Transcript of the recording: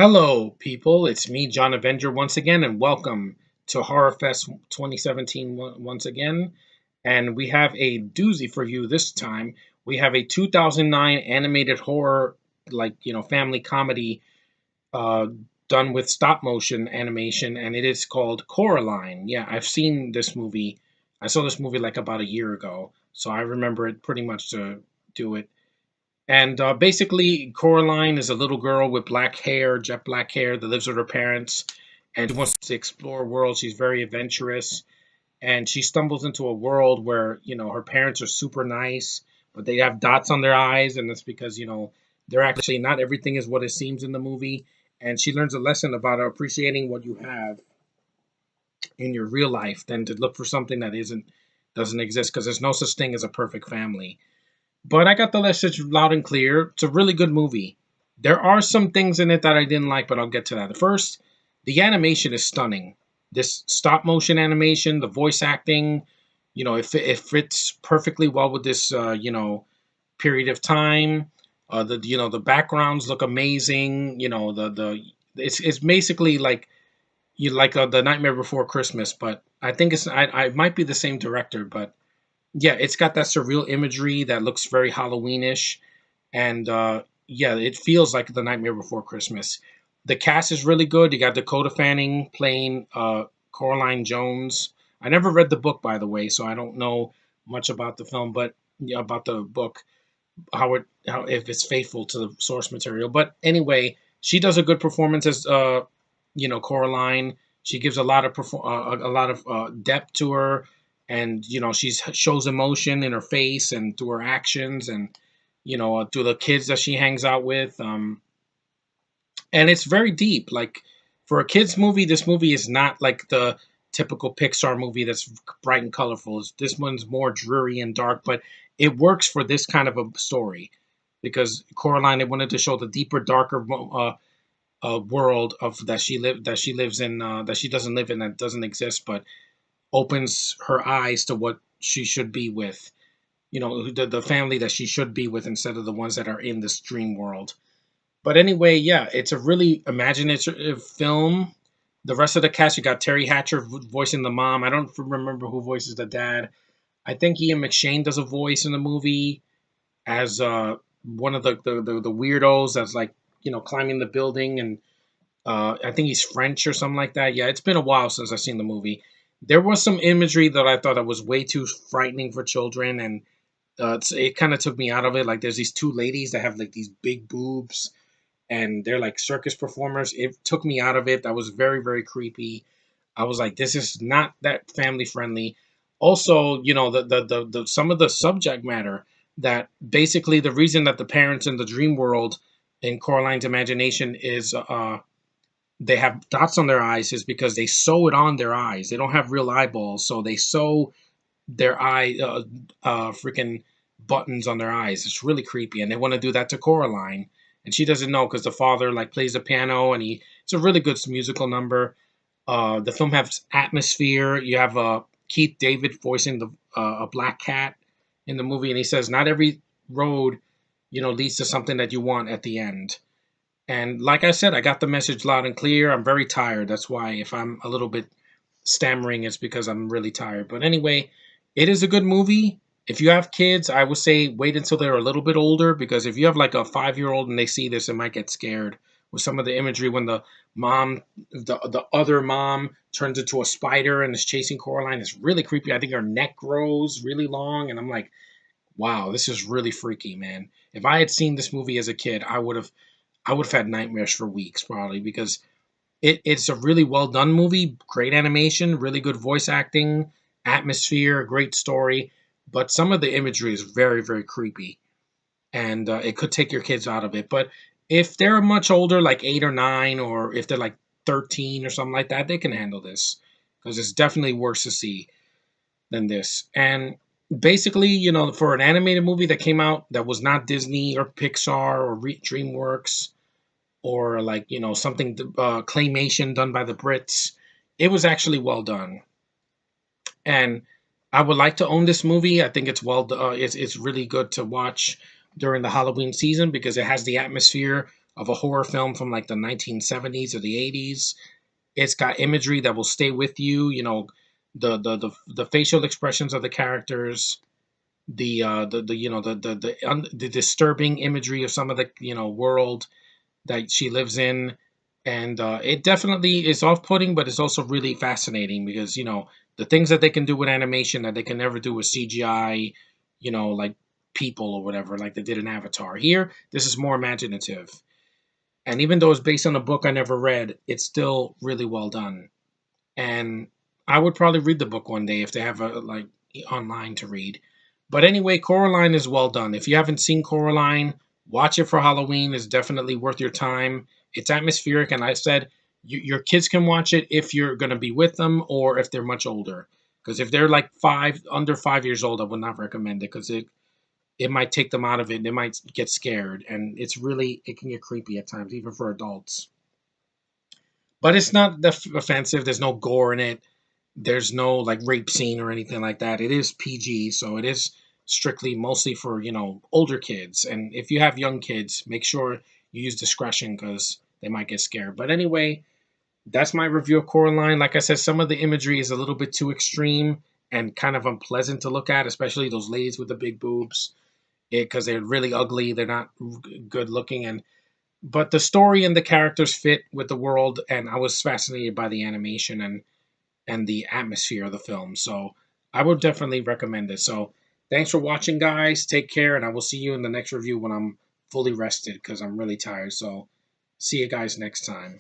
Hello, people. It's me, John Avenger, once again, and welcome to Horrorfest 2017 once again. And we have a doozy for you this time. We have a 2009 animated horror, family comedy uh, done with stop motion animation, and it is called Coraline. Yeah, I've seen this movie. I saw this movie like about a year ago, so I remember it pretty much to do it. And basically, Coraline is a little girl with black hair, jet black hair, that lives with her parents, and she wants to explore worlds. She's very adventurous, and she stumbles into a world where her parents are super nice, but they have dots on their eyes, and that's because they're actually not everything is what it seems in the movie. And she learns a lesson about appreciating what you have in your real life than to look for something that doesn't exist, because there's no such thing as a perfect family. But I got the message loud and clear. It's a really good movie. There are some things in it that I didn't like, but I'll get to that. First, the animation is stunning. This stop motion animation, the voice acting, it fits perfectly well with this, period of time. The backgrounds look amazing. It's basically like the Nightmare Before Christmas, but I think I might be the same director, but yeah, it's got that surreal imagery that looks very Halloweenish, and yeah, it feels like The Nightmare Before Christmas. The cast is really good. You got Dakota Fanning playing Coraline Jones. I never read the book, by the way, so I don't know much about the film, but yeah, about the book, how if it's faithful to the source material. But anyway, she does a good performance as Coraline. She gives a lot of depth to her, and she shows emotion in her face and through her actions, and through the kids that she hangs out with. And it's very deep. Like, for a kids movie, this movie is not like the typical Pixar movie that's bright and colorful. This one's more dreary and dark, but it works for this kind of a story because Coraline, they wanted to show the deeper, darker world of that she lives in, that she doesn't live in, that doesn't exist, but opens her eyes to what she should be with. The family that she should be with instead of the ones that are in this dream world. But anyway, yeah, it's a really imaginative film. The rest of the cast, you got Terry Hatcher voicing the mom. I don't remember who voices the dad. I think Ian McShane does a voice in the movie as one of the weirdos that's like climbing the building, and I think he's French or something like that. Yeah, it's been a while since I've seen the movie. There was some imagery that I thought that was way too frightening for children, and it kind of took me out of it. Like, there's these two ladies that have like these big boobs, and they're like circus performers. It took me out of it. That was very, very creepy. I was like, this is not that family friendly. Also, the some of the subject matter, that basically the reason that the parents in the dream world in Coraline's imagination is they have dots on their eyes is because they sew it on their eyes. They don't have real eyeballs, so they sew their freaking buttons on their eyes. It's really creepy, and they want to do that to Coraline, and she doesn't know because the father like plays the piano, and it's a really good musical number. The film has atmosphere. You have Keith David voicing a black cat in the movie, and he says, "Not every road, leads to something that you want at the end." And like I said, I got the message loud and clear. I'm very tired. That's why if I'm a little bit stammering, it's because I'm really tired. But anyway, it is a good movie. If you have kids, I would say wait until they're a little bit older, because if you have like a 5-year-old and they see this, they might get scared with some of the imagery when the other mom turns into a spider and is chasing Coraline. It's really creepy. I think her neck grows really long, and I'm like, wow, this is really freaky, man. If I had seen this movie as a kid, I would have had nightmares for weeks probably, because it's a really well done movie, great animation, really good voice acting, atmosphere, great story, but some of the imagery is very, very creepy, and it could take your kids out of it. But if they're much older, like 8 or 9, or if they're like 13 or something like that, they can handle this, because it's definitely worse to see than this. And basically, for an animated movie that came out that was not Disney or Pixar or DreamWorks, or like something claymation done by the Brits, it was actually well done. And I would like to own this movie. I think it's really good to watch during the Halloween season, because it has the atmosphere of a horror film from like the 1970s or the 80s. It's got imagery that will stay with you. You know, the facial expressions of the characters, the you know the disturbing imagery of some of the world that she lives in, and it definitely is off-putting, but it's also really fascinating because the things that they can do with animation that they can never do with CGI, like people or whatever, like they did in Avatar. Here, this is more imaginative, and even though it's based on a book I never read, it's still really well done. And I would probably read the book one day if they have a like online to read. But anyway, Coraline is well done. If you haven't seen Coraline, watch it for Halloween. It's definitely worth your time. It's atmospheric, and I said your kids can watch it if you're going to be with them or if they're much older. Because if they're like under 5 years old, I would not recommend it because it might take them out of it. They might get scared, and it can get creepy at times, even for adults. But it's not offensive. There's no gore in it. There's no like rape scene or anything like that. It is PG, so it is strictly mostly for older kids. And if you have young kids, make sure you use discretion because they might get scared. But anyway, that's my review of Coraline. Like I said, some of the imagery is a little bit too extreme and kind of unpleasant to look at, especially those ladies with the big boobs, because they're really ugly. They're not good looking, and but the story and the characters fit with the world, and I was fascinated by the animation and the atmosphere of the film. So I would definitely recommend it. So thanks for watching, guys. Take care, and I will see you in the next review when I'm fully rested because I'm really tired. So see you guys next time.